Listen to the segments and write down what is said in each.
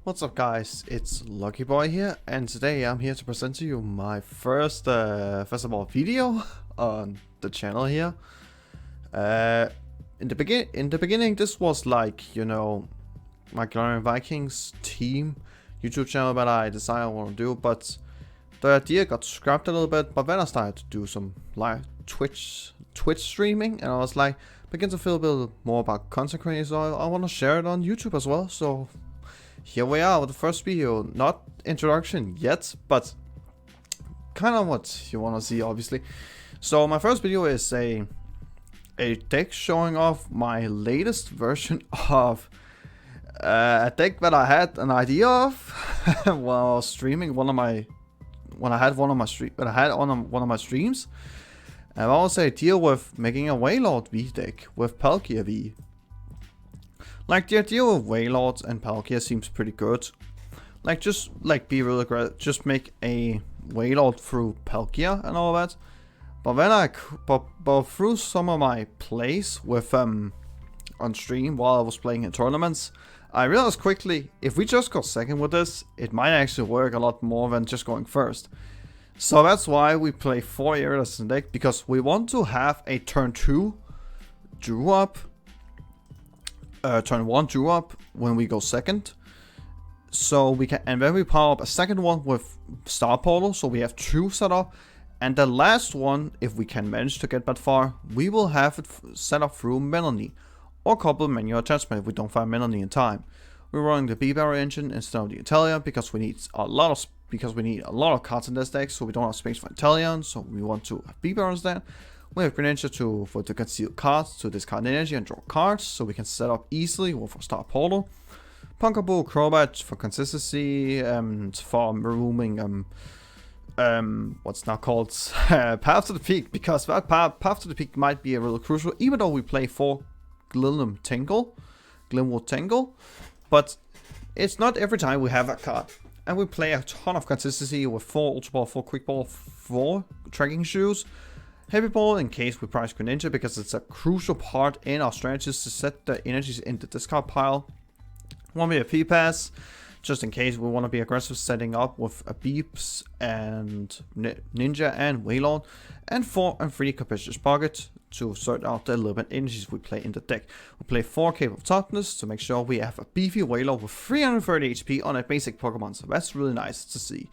What's up guys, it's LuckyBoy here, and today I'm here to present to you my first of all video on the channel here. In the beginning this was like, you know, my Glorian Vikings team YouTube channel that I decided I want to do, but the idea got scrapped a little bit. But then I started to do some live Twitch streaming, and I was like, begin to feel a bit more about content creation, so I want to share it on YouTube as well. So here we are with the first video, not introduction yet, but kind of what you want to see, obviously. So my first video is a deck showing off my latest version of a deck that I had an idea of while I was streaming one of my streams. And I was idea with making a Wailord V deck with Palkia V. Like, the idea of Wailord and Palkia seems pretty good. Like, just like be really great, just make a Wailord through Palkia and all that. But then but through some of my plays with on stream while I was playing in tournaments, I realized quickly if we just go second with this, it might actually work a lot more than just going first. So that's why we play 4 areas in the deck, because we want to have a turn 2 drew up. Turn 1 drew up when we go second, so we can, and then we power up a second one with Star Portal, so we have 2 set up, and the last one, if we can manage to get that far, we will have it set up through Melanie or couple manual attachment if we don't find Melanie in time. We're running the B-Barrel engine instead of the Italian because we need a lot of cards in this deck, so we don't have space for Italian, so we want to have B-Barrel instead. We have Greninja to conceal cards, to discard energy and draw cards, so we can set up easily with our Star Portal. Punkaboo Crobat for consistency, and for rooming what's now called Path to the Peak, because that Path to the Peak might be a really crucial, even though we play 4 Glimwood Tangle, but it's not every time we have that card. And we play a ton of consistency with 4 Ultra Ball, 4 Quick Ball, 4 Tracking Shoes, Heavy Ball in case we prize Greninja, because it's a crucial part in our strategies to set the energies in the discard pile. 1 VP pass, just in case we want to be aggressive, setting up with a Beeps and Ninja and Wailord, and 4 and 3 Capricious Pocket to sort out the 11 energies we play in the deck. We play 4 Cape of Toughness to make sure we have a beefy Wailord with 330 HP on a basic Pokemon, so that's really nice to see.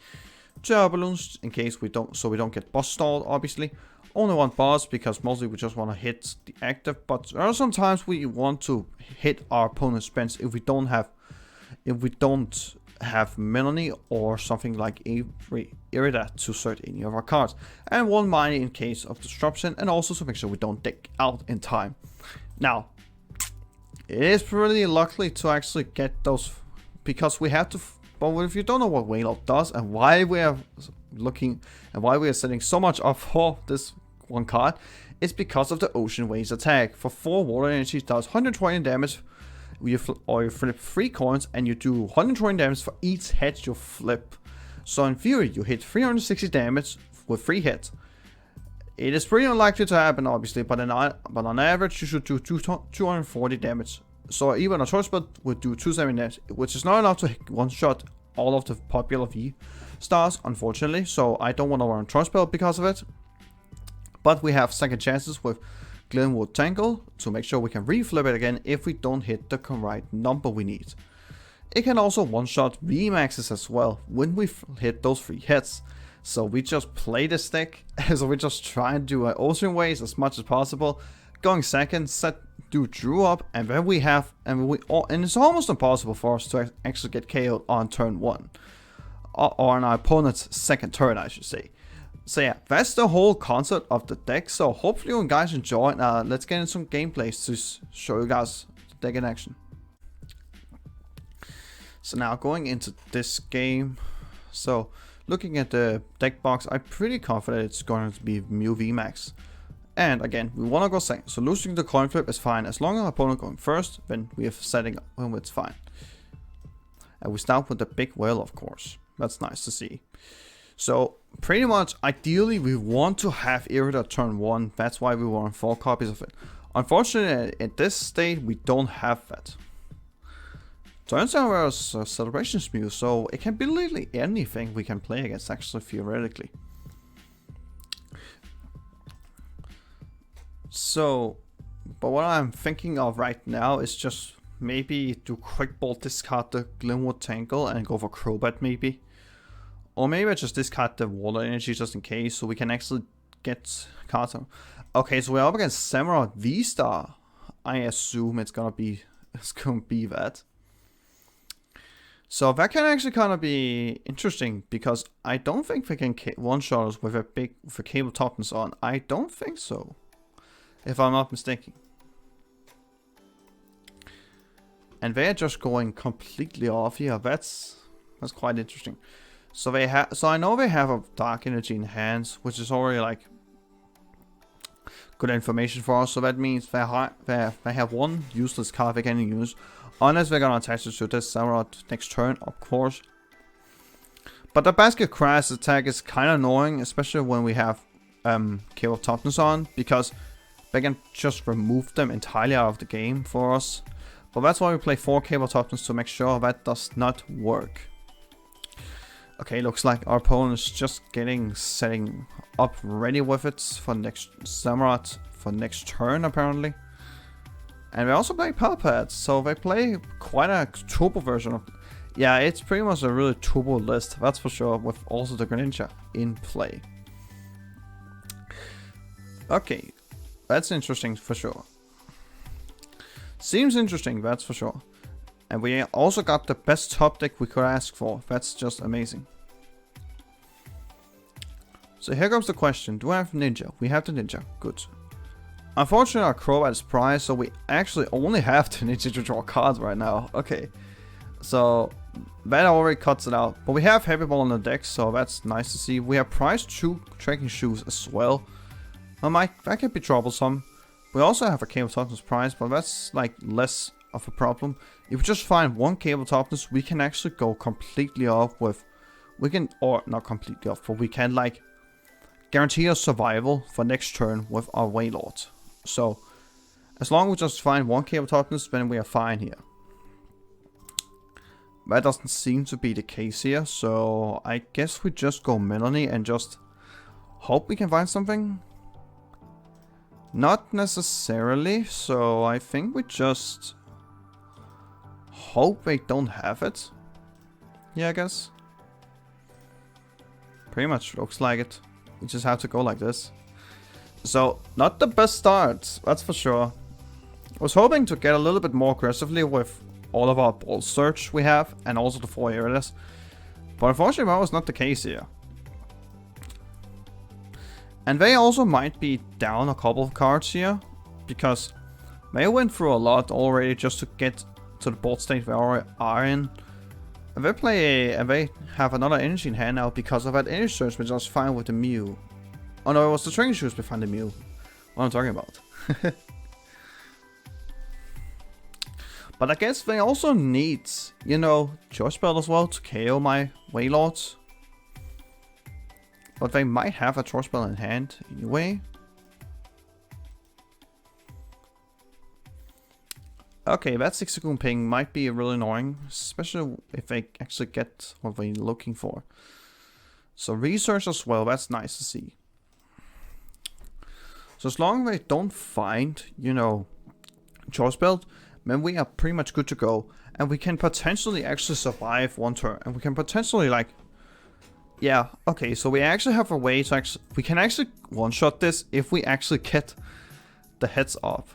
Gyro Balloons in case we don't get boss stalled, obviously. Only 1 boss because mostly we just want to hit the active, but there are sometimes we want to hit our opponent's spends if we don't have Melanie or something like Irida to search any of our cards, and 1 Mine in case of disruption, and also to make sure we don't deck out in time. Now, it is pretty lucky to actually get those, because we have to. But if you don't know what Wailord does and why we are looking and why we are setting so much up for this one card, it's because of the Ocean Waves attack. For 4 water energy, does 120 damage. You flip 3 coins and you do 120 damage for each head you flip. So in theory, you hit 360 damage with 3 hits. It is pretty unlikely to happen, obviously, but on average, you should do 240 damage. So even a choice spot would do 270 damage, which is not enough to one-shot all of the popular V stars, unfortunately. So I don't want to run choice spell because of it. But we have second chances with Glimwood Tangle to make sure we can reflip it again if we don't hit the right number we need. It can also one-shot V-maxes as well when we hit those 3 hits. So we just play this deck, so we just try and do Ocean Waves as much as possible. Going second, do Drew up, and then we have, and it's almost impossible for us to actually get KO'd on turn 1. Or on our opponent's second turn, I should say. So yeah, that's the whole concept of the deck. So hopefully you guys enjoy. Let's get into some gameplays to show you guys the deck in action. So now going into this game. So looking at the deck box, I'm pretty confident it's going to be Mew VMAX. And again, we want to go second. So losing the coin flip is fine. As long as our opponent going first, then we have setting up when it's fine. And we start with the big whale, of course. That's nice to see. So pretty much, ideally, we want to have Irida turn 1. That's why we want 4 copies of it. Unfortunately, at this state, we don't have that. Turns out there's a Celebration Mew, so it can be literally anything we can play against, actually, theoretically. So, but what I'm thinking of right now is just maybe do Quick Ball, discard the Glimwood Tangle, and go for Crobat maybe. Or maybe I just discard the Water Energy just in case, so we can actually get cards. Okay, so we're up against Wailord V-STAR. I assume it's gonna be that. So that can actually kind of be interesting, because I don't think they can one-shot us with a Cable Toughness on. I don't think so, if I'm not mistaken. And they're just going completely off here. That's quite interesting. So I know they have a Dark Energy in hands, which is already like good information for us. So that means they have one useless card they can use. Unless they're gonna attach it to this Wailord next turn, of course. But the Basket Crash attack is kind of annoying, especially when we have Cable Toughness on, because they can just remove them entirely out of the game for us. But that's why we play 4 Cable Toughness, to make sure that does not work. Okay, looks like our opponent is just setting up ready with it for next Wailord for next turn, apparently. And they also play Power Pads, so they play quite a turbo version of... Yeah, it's pretty much a really turbo list, that's for sure, with also the Greninja in play. Okay, that's interesting for sure. Seems interesting, that's for sure. And we also got the best top deck we could ask for. That's just amazing. So here comes the question. Do I have Ninja? We have the Ninja. Good. Unfortunately, our Crobat is prized, so we actually only have the Ninja to draw cards right now. Okay. So that already cuts it out. But we have Heavy Ball on the deck, so that's nice to see. We have prized 2 Trekking Shoes as well. That can be troublesome. We also have a Cable Toughness prize, but that's like less of a problem. If we just find 1 Cable Toughness, we can actually go completely off with... or not completely off, but we can like guarantee us survival for next turn with our Wailord. So, as long as we just find 1 Cable Toughness, then we are fine here. That doesn't seem to be the case here, so I guess we just go Melanie and just hope we can find something. Not necessarily, so I think we just hope they don't have it. Yeah, I guess. Pretty much looks like it. We just have to go like this. So, not the best start, that's for sure. I was hoping to get a little bit more aggressively with all of our ball search we have, and also the 4 areas. But unfortunately, that was not the case here. And they also might be down a couple of cards here, because they went through a lot already just to get to the board state they already are in. And they have another energy in hand now because of that energy search, which was fine with the Mew. Oh no, it was the Training Shoes behind the Mew. What I'm talking about. But I guess they also need, you know, Choice Belt as well to KO my Wailords. But they might have a Choice Belt in hand anyway. Okay, that 6 second ping might be really annoying, especially if they actually get what they're looking for. So research as well, that's nice to see. So as long as they don't find, you know, Choice Belt, then we are pretty much good to go. And we can potentially actually survive 1 turn. And we can potentially like... Yeah, okay, so we actually have a way to actually... We can actually one-shot this if we actually get the heads up.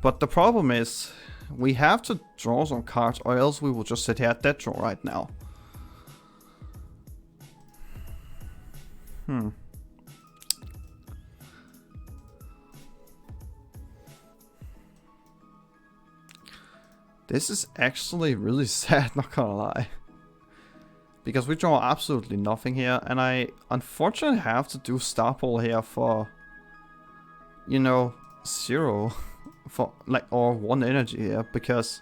But the problem is... We have to draw some cards, or else we will just sit here at dead draw right now. This is actually really sad, not gonna lie. Because we draw absolutely nothing here, and I unfortunately have to do Star Ball here for, you know, 0. For like, or 1 energy here, because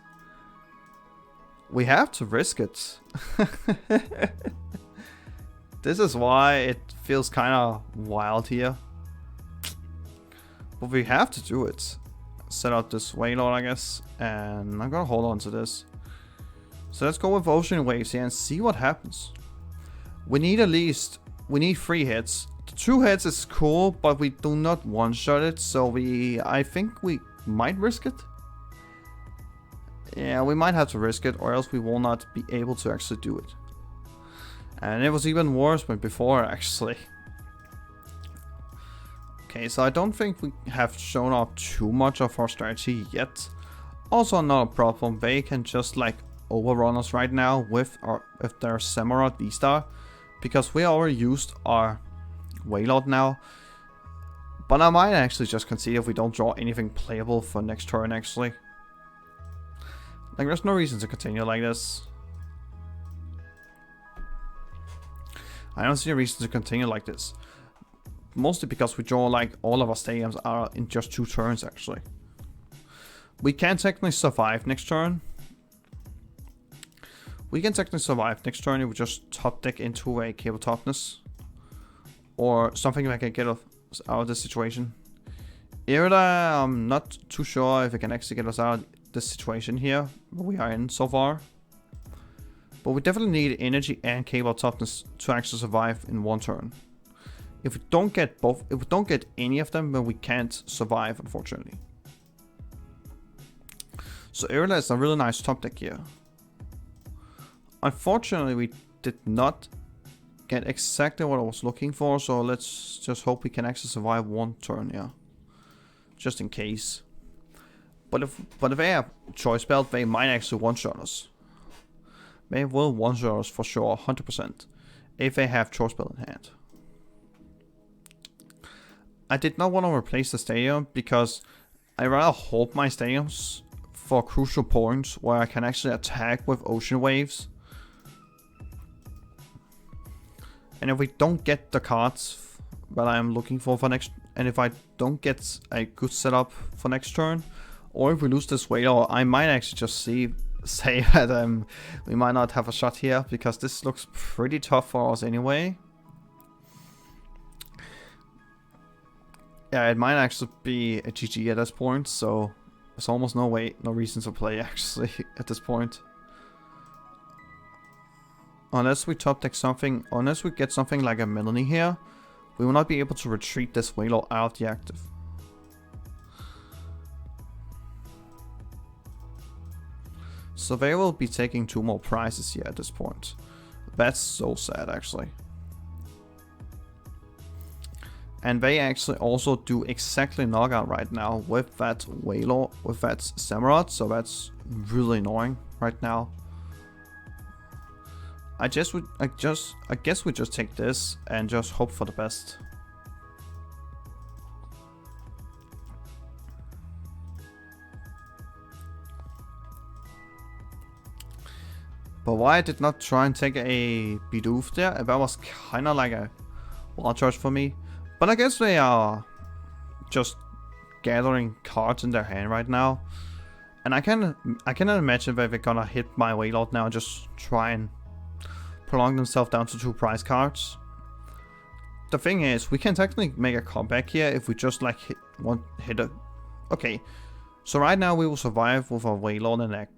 we have to risk it. This is why it feels kind of wild here, but we have to do it. Set out this Wailord, I guess, and I'm gonna hold on to this. So let's go with Ocean Waves here and see what happens. We need 3 hits. The 2 hits is cool, but we do not one-shot it, so I think we might risk it. Yeah, we might have to risk it, or else we will not be able to actually do it. And it was even worse than before, actually. Okay, so I don't think we have shown off too much of our strategy yet. Also not a problem, they can just like overrun us right now with their Wailord V-STAR, because we already used our Wailord now. But I might actually just concede if we don't draw anything playable for next turn actually. Like, there's no reason to continue like this. I don't see a reason to continue like this. Mostly because we draw like all of our stadiums are in just 2 turns actually. We can technically survive next turn. We can technically survive next turn if we just top deck into a Cable Toughness. Or something that can get us out of this situation. Irida, I'm not too sure if it can actually get us out of this situation here we are in so far. But we definitely need energy and Cable Toughness to actually survive in 1 turn. If we don't get both, if we don't get any of them, then we can't survive, unfortunately. So Irida is a really nice top deck here. Unfortunately, we did not get exactly what I was looking for, so let's just hope we can actually survive 1 turn here. Just in case. But if they have Choice Belt, they might actually one-shot us. They will one-shot us for sure, 100%. If they have Choice Belt in hand. I did not want to replace the stadium because I rather hold my stadiums for crucial points where I can actually attack with Ocean Waves. And if we don't get the cards that I'm looking for next, and if I don't get a good setup for next turn, or if we lose this Wailord, I might actually just say that we might not have a shot here, because this looks pretty tough for us anyway. Yeah, it might actually be a GG at this point, so there's almost no reason to play actually at this point. Unless we top deck something, unless we get something like a Melanie here, we will not be able to retreat this Wailord out of the active. So they will be taking 2 more prizes here at this point. That's so sad actually. And they actually also do exactly knockout right now with that Wailord, with that Samurott, so that's really annoying right now. I guess we just take this and just hope for the best. But why I did not try and take a Bidoof there? That was kind of like a wild charge for me. But I guess they are just gathering cards in their hand right now. And I cannot imagine that they're gonna hit my Wailord now and just try and prolong themselves down to 2 prize cards. The thing is, we can technically make a comeback here if we just like hit a... Okay, so right now we will survive with our Wailord and egg.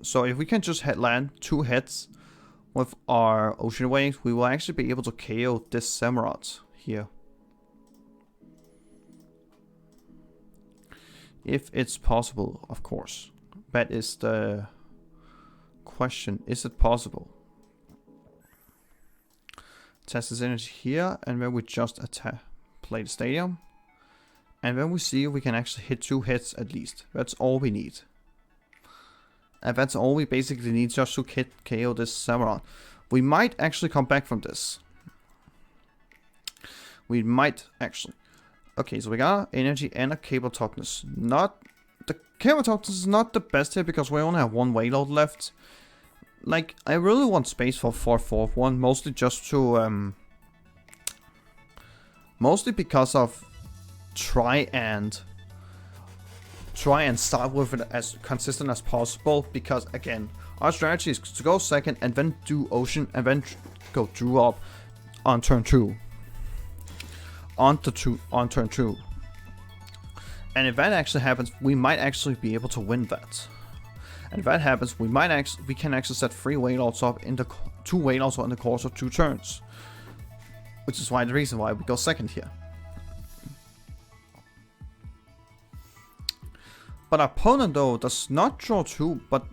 So if we can just land 2 hits with our Ocean Waves, we will actually be able to KO this Samurott here. If it's possible, of course. That is the question. Is it possible? Test his energy here, and then we just play the stadium. And then we see if we can actually hit 2 hits at least. That's all we need. And that's all we basically need just to KO this Samurott. We might actually come back from this. We might actually. Okay, so we got energy and a Cable Toughness. The Cable Toughness is not the best here because we only have 1 Wailord left. Like, I really want space for 4/4/1, mostly just to mostly because of try and start with it as consistent as possible, because again, our strategy is to go second and then do Ocean and then go Drew up on turn 2. On turn 2. And if that actually happens, we might actually be able to win that. And if that happens, we can actually set 3 Wailords up in the 2 Wailords in the course of 2 turns. Which is the reason why we go second here. But our opponent though does not draw 2, but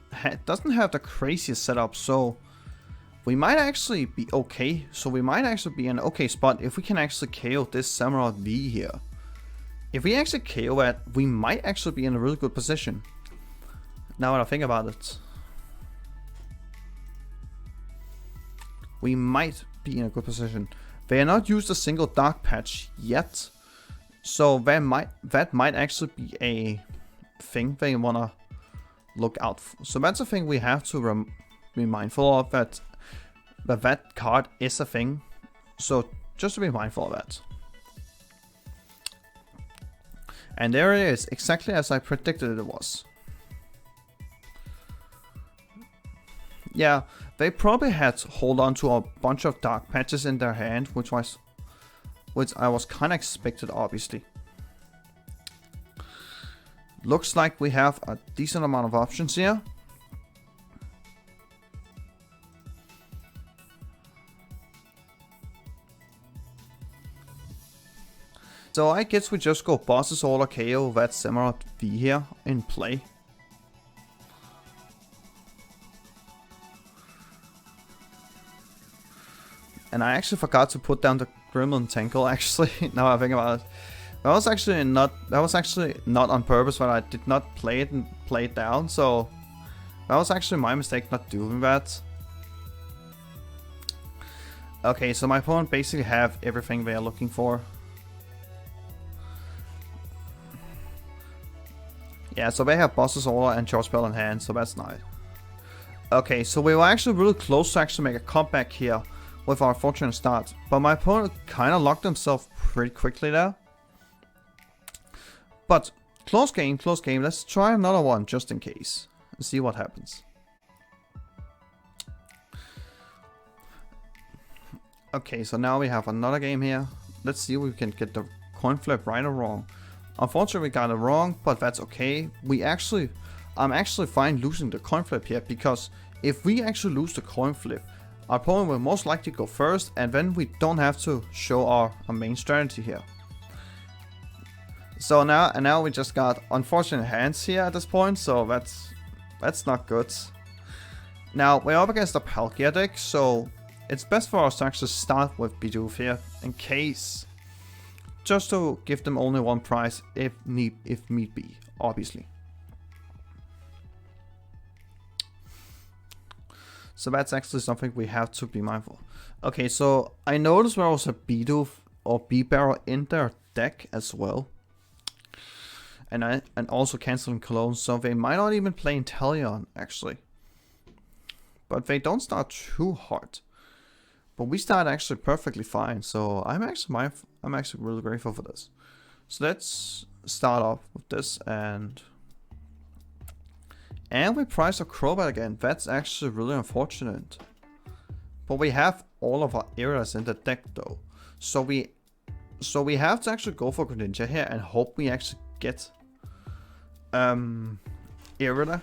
doesn't have the craziest setup, so we might actually be okay. So we might actually be in an okay spot if we can actually KO this Wailord V here. If we actually KO it, we might actually be in a really good position. Now that I think about it. We might be in a good position. They have not used a single dark patch yet. So that might actually be a thing they wanna look out for. So that's a thing we have to be mindful of, that card is a thing. So just to be mindful of that. And there it is, exactly as I predicted it was. Yeah, they probably had to hold on to a bunch of dark patches in their hand, which I was kind of expected, obviously. Looks like we have a decent amount of options here. So I guess we just go Boss's Order KO that Wailord V here in play. And I actually forgot to put down the Gremlin Tangle, actually, now I think about it. That was actually not on purpose, but I did not play it down, so that was actually my mistake not doing that. Okay, so my opponent basically have everything they are looking for. Yeah, so they have Boss's Order and Charge Spell in hand, so that's nice. Okay, so we were actually really close to actually make a comeback here with our fortunate start, but my opponent kind of locked himself pretty quickly there. But close game, let's try another one just in case and see what happens. Okay, so now we have another game here. Let's see if we can get the coin flip right or wrong. Unfortunately we got it wrong, but that's okay. I'm actually fine losing the coin flip here, because if we actually lose the coin flip, our opponent will most likely go first, and then we don't have to show our main strategy here. So now we just got unfortunate hands here at this point, so that's not good. Now we're up against a Palkia deck, so it's best for us to actually start with Bidoof here in case, just to give them only one prize if need be, obviously. So that's actually something we have to be mindful. Okay, so I noticed there was a Bidoof or B-Barrel in their deck as well. And also canceling Cologne, so they might not even play Inteleon actually. But they don't start too hard. But we start actually perfectly fine, so I'm actually really grateful for this. So let's start off with this, and we prize a Crobat again. That's actually really unfortunate. But we have all of our eras in the deck though, so we have to actually go for Greninja here and hope we actually get Irida.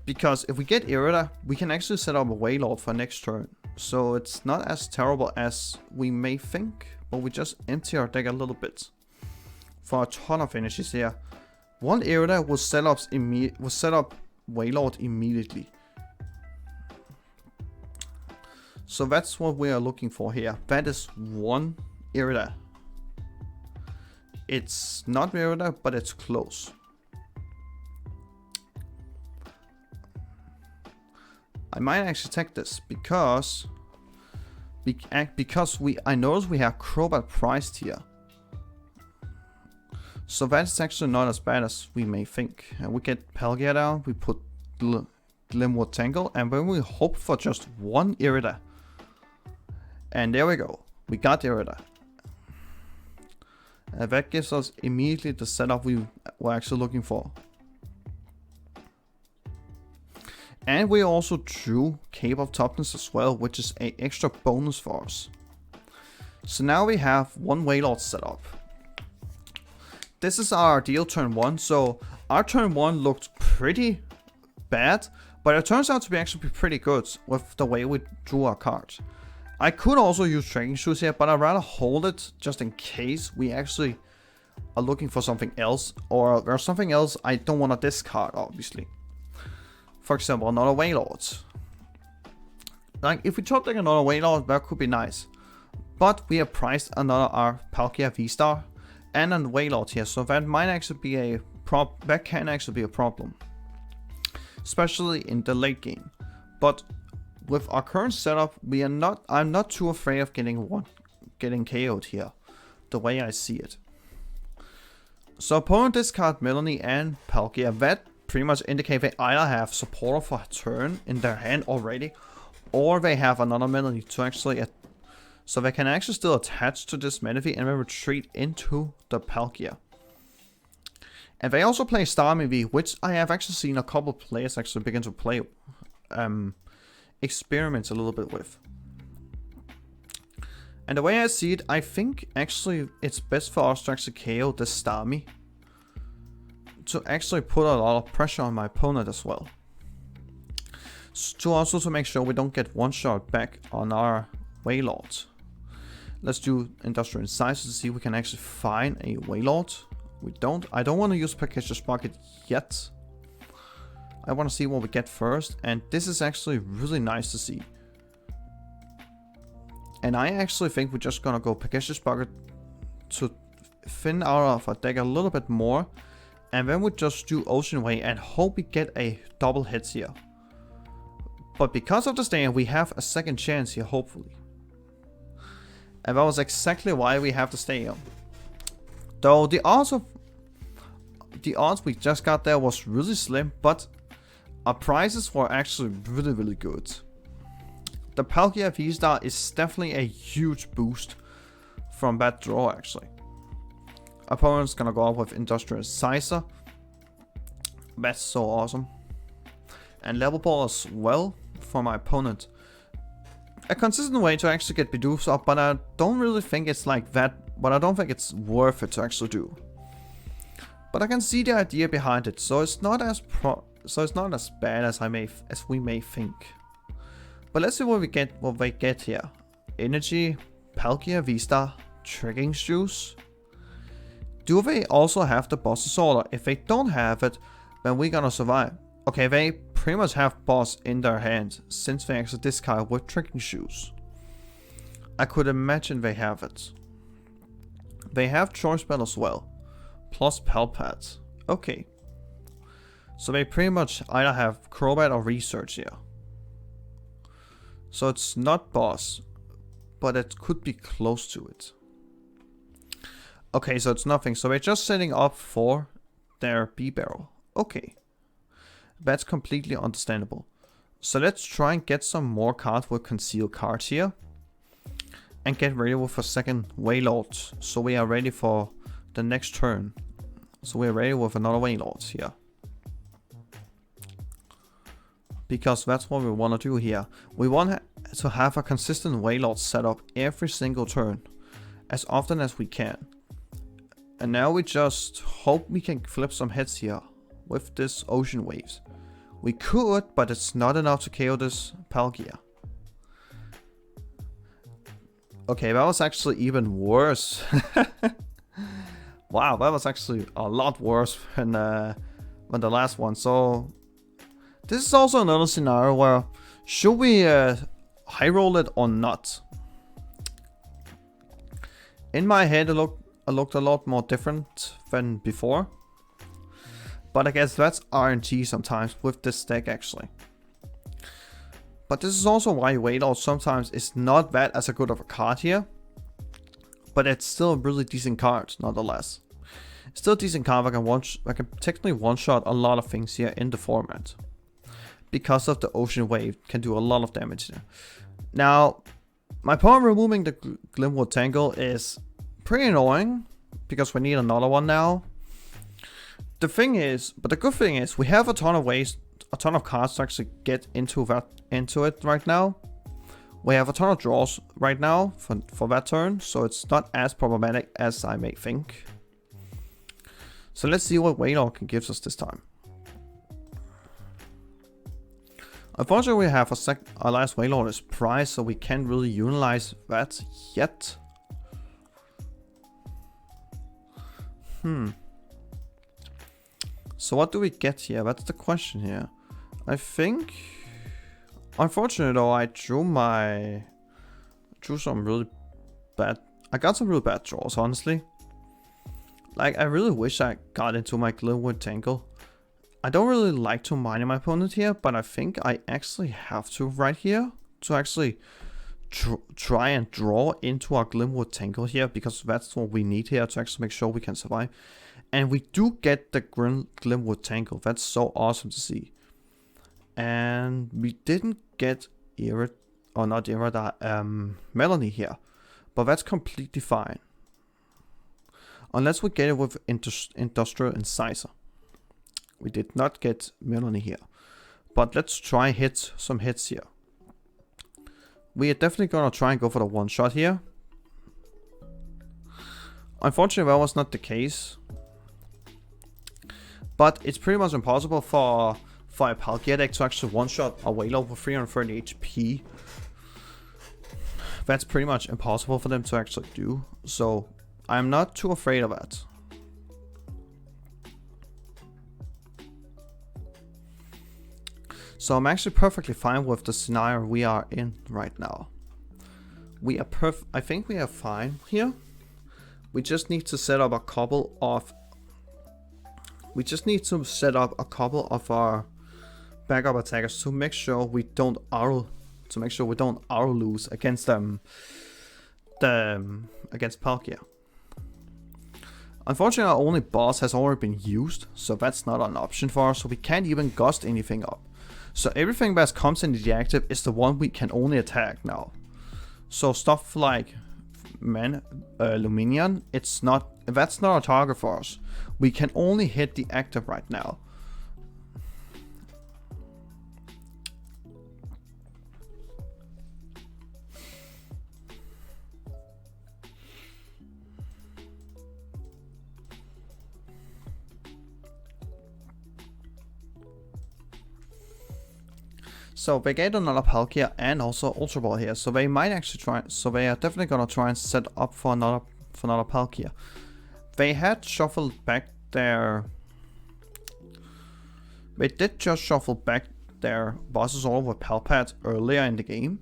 Because if we get Irida, we can actually set up a Wailord for next turn. So it's not as terrible as we may think, but we just empty our deck a little bit for a ton of finishes here. One Irida will set up Wailord immediately. So that's what we are looking for here. That is one Irida. It's not Irida, but it's close. I might actually take this because I notice we have Crobat priced here. So that's actually not as bad as we may think. And we get Palkia down, we put Glimwood Tangle, and then we hope for just one Irida. And there we go. We got Irida. And that gives us immediately the setup we were actually looking for. And we also drew Cape of Toughness as well, which is an extra bonus for us. So now we have one Wailord set up. This is our deal turn 1, so our turn 1 looked pretty bad, but it turns out to be actually pretty good with the way we drew our cards. I could also use Trekking Shoes here, but I'd rather hold it just in case we actually are looking for something else, or there's something else I don't want to discard, obviously. For example, another Wailord. Like, if we top deck another Wailord, that could be nice. But we have priced another our Palkia VSTAR and a Wailord here, so that might actually be a that can actually be a problem. Especially in the late game. But with our current setup, I'm not too afraid of getting KO'd here, the way I see it. So opponent discard Melanie and Palkia. That pretty much indicate they either have supporter for a turn in their hand already, or they have another Melanie to actually so they can actually still attach to this Melanie and then retreat into the Palkia. And they also play Starmie V, which I have actually seen a couple players actually begin to play, experiment a little bit with. And the way I see it, I think actually it's best for us to actually KO the Starmie, to actually put a lot of pressure on my opponent as well. To make sure we don't get one shot back on our Wailord. Let's do Industrial Incisor to see if we can actually find a Wailord. I don't want to use Precocious Bucket yet. I want to see what we get first, and this is actually really nice to see. And I actually think we're just gonna go Precocious Bucket to thin out of our deck a little bit more, and then we just do Ocean Wave and hope we get a double hit here. But because of the stand, we have a second chance here, hopefully. And that was exactly why we have to stay here. Though the odds we just got there was really slim, but our prices were actually really good. The Palkia VSTAR is definitely a huge boost from that draw actually. Opponent's gonna go up with Industrial Incisor. That's so awesome. And Level Ball as well for my opponent. A consistent way to actually get Bidoof up, but I don't really think it's like that. But I don't think it's worth it to actually do. But I can see the idea behind it, so it's not as bad as we may think. But let's see what they get here. Energy, Palkia VSTAR, Trekking Shoes. Do they also have the boss's order? If they don't have it, then we're gonna survive. Okay, they pretty much have boss in their hand, since they actually discard with Trekking Shoes. I could imagine they have it. They have Choice Bell as well, plus Palpat. Okay. So they pretty much either have Crobat or Research here. So it's not boss, but it could be close to it. Okay, so it's nothing. So they're just setting up for their B-Barrel. Okay. That's completely understandable. So let's try and get some more cards with concealed cards here. And get ready with a second Wailord. So we are ready for the next turn. So we're ready with another Wailord here. Because that's what we want to do here. We want to have a consistent Wailord setup every single turn. As often as we can. And now we just hope we can flip some heads here. With this Ocean Waves. We could, but it's not enough to KO this Palkia. Okay, that was actually even worse. Wow, that was actually a lot worse than the last one. So this is also another scenario where should we high roll it or not? In my head, it looked a lot more different than before. But I guess that's RNG sometimes with this deck actually. But this is also why Wailord sometimes is not that as a good of a card here. But it's still a really decent card nonetheless. It's still a decent card that can technically one-shot a lot of things here in the format. Because of the Ocean Wave can do a lot of damage there. Now, my opponent removing the Glimwood Tangle is pretty annoying. Because we need another one now. The good thing is, we have a ton of cards to actually get into it right now. We have a ton of draws right now for that turn, so it's not as problematic as I may think. So let's see what Wailord can give us this time. Unfortunately, we have our last Wailord is prize, so we can't really utilize that yet. So what do we get here? That's the question here. I think... Unfortunately though, I drew some really bad... I got some really bad draws, honestly. Like, I really wish I got into my Glimwood Tangle. I don't really like to mine my opponent here, but I think I actually have to right here to actually try and draw into our Glimwood Tangle here, because that's what we need here to actually make sure we can survive. And we do get the Glimwood Tangle. That's so awesome to see. And we didn't get Melanie here, but that's completely fine. Unless we get it with Industrial Incisor. We did not get Melanie here. But let's try some hits here. We are definitely gonna try and go for the one shot here. Unfortunately, that was not the case. But it's pretty much impossible for a Palkia deck to actually one shot a Wailord with 330 HP. That's pretty much impossible for them to actually do. So I'm not too afraid of that. So I'm actually perfectly fine with the scenario we are in right now. We are I think we are fine here. We just need to set up a couple of... our backup attackers to make sure we don't auto lose against against Palkia. Unfortunately, our only boss has already been used, so that's not an option for us, so we can't even gust anything up. So everything that comes in the active is the one we can only attack now. So stuff like Luminion, that's not a target for us. We can only hit the active right now. So they get another Palkia and also Ultra Ball here, so they might actually try. So they are definitely gonna try and set up for another Palkia. They had shuffled back their. They did just shuffle back their bosses all with Palpat earlier in the game,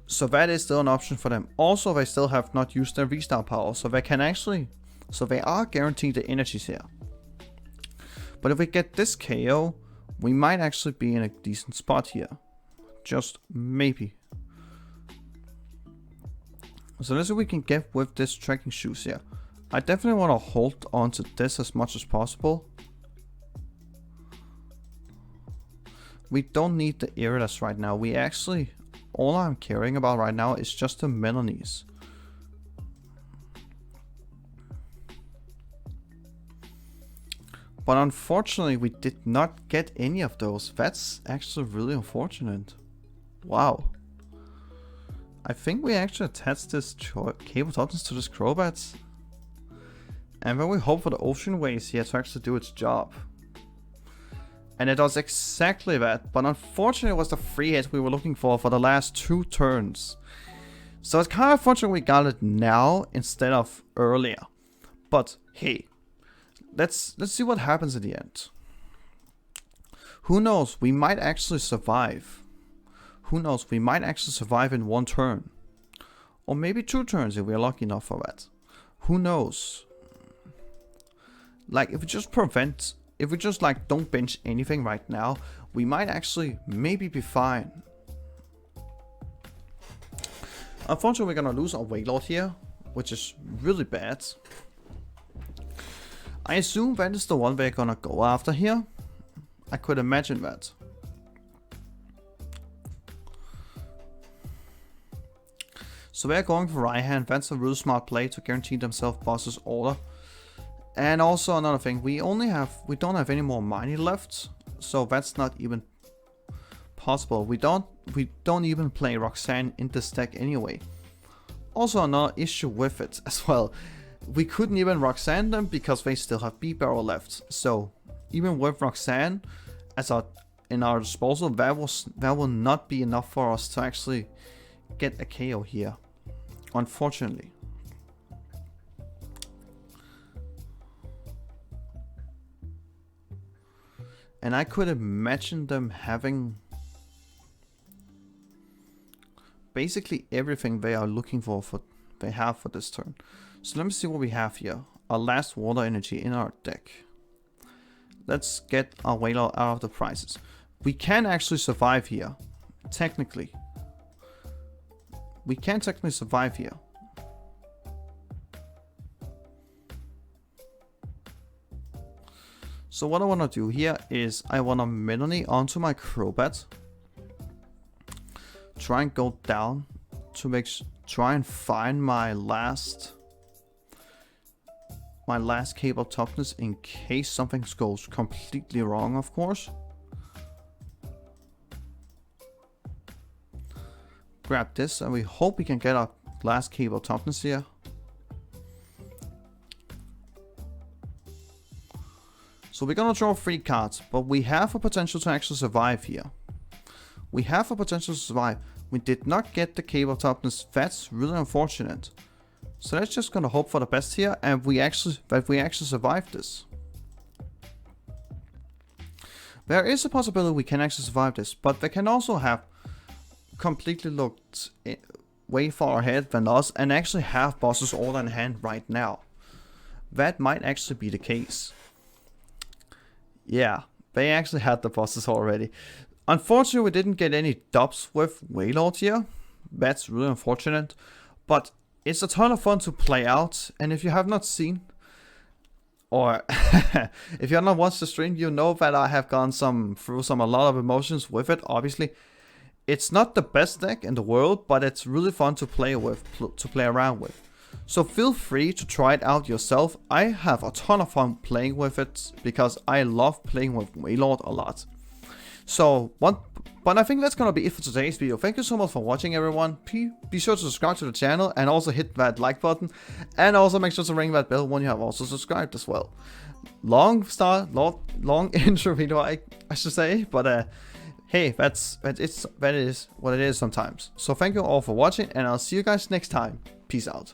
so that is still an option for them. Also, they still have not used their V-Star power, so they can actually. So they are guaranteed the energies here. But if we get this KO, we might actually be in a decent spot here. Just maybe. So let's see what we can get with this trekking shoes here. I definitely want to hold on to this as much as possible. We don't need the Iridas right now. We actually, all I'm caring about right now is just the Melanies. But unfortunately, we did not get any of those. That's actually really unfortunate. Wow. I think we actually attached this cable toughness to this Crobats. And then we hope for the Ocean Waves here to actually do its job. And it does exactly that. But unfortunately, it was the free hit we were looking for the last 2 turns. So it's kind of unfortunate we got it now instead of earlier. But hey. Let's see what happens at the end. Who knows? We might actually survive. Who knows? We might actually survive in 1 turn. Or maybe 2 turns if we're lucky enough for that. Who knows? Like, if we just like don't bench anything right now, we might actually maybe be fine. Unfortunately, we're gonna lose our Wailord here, which is really bad. I assume that is the one we're gonna go after here. I could imagine that. So we're going for right hand. That's a really smart play to guarantee themselves boss's order. And also another thing, we don't have any more money left, so that's not even possible. We don't even play Roxanne in this deck anyway. Also another issue with it as well. We couldn't even Roxanne them because they still have B-Barrel left. So even with Roxanne as a in our disposal, that will not be enough for us to actually get a KO here, unfortunately. And I could imagine them having basically everything they are looking for they have for this turn. So let me see what we have here. Our last water energy in our deck. Let's get our Wailord out of the prizes. We can actually survive here. Technically. We can technically survive here. So what I want to do here is I want to Melony onto my Crobat. Try and go down to try and find my last cable toughness in case something goes completely wrong, of course. Grab this and we hope we can get our last cable toughness here. So we're gonna draw 3 cards, but we have a potential to actually survive here. We have a potential to survive. We did not get the cable toughness. That's really unfortunate. So let's just gonna hope for the best here, and we actually survive this. There is a possibility we can actually survive this, but they can also have completely looked way far ahead than us and actually have bosses all in hand right now. That might actually be the case. Yeah, they actually had the bosses already. Unfortunately, we didn't get any dubs with Wailord here. That's really unfortunate. But it's a ton of fun to play out. And if you have not seen, or if you have not watched the stream, you know that I have gone through a lot of emotions with it. Obviously, it's not the best deck in the world, but it's really fun to play with, to play around with. So feel free to try it out yourself. I have a ton of fun playing with it because I love playing with Wailord a lot. So, but I think that's gonna be it for today's video. Thank you so much for watching, everyone. Be sure to subscribe to the channel and also hit that like button. And also make sure to ring that bell when you have also subscribed as well. Long intro video, I should say. But hey, that is what it is sometimes. So thank you all for watching, and I'll see you guys next time. Peace out.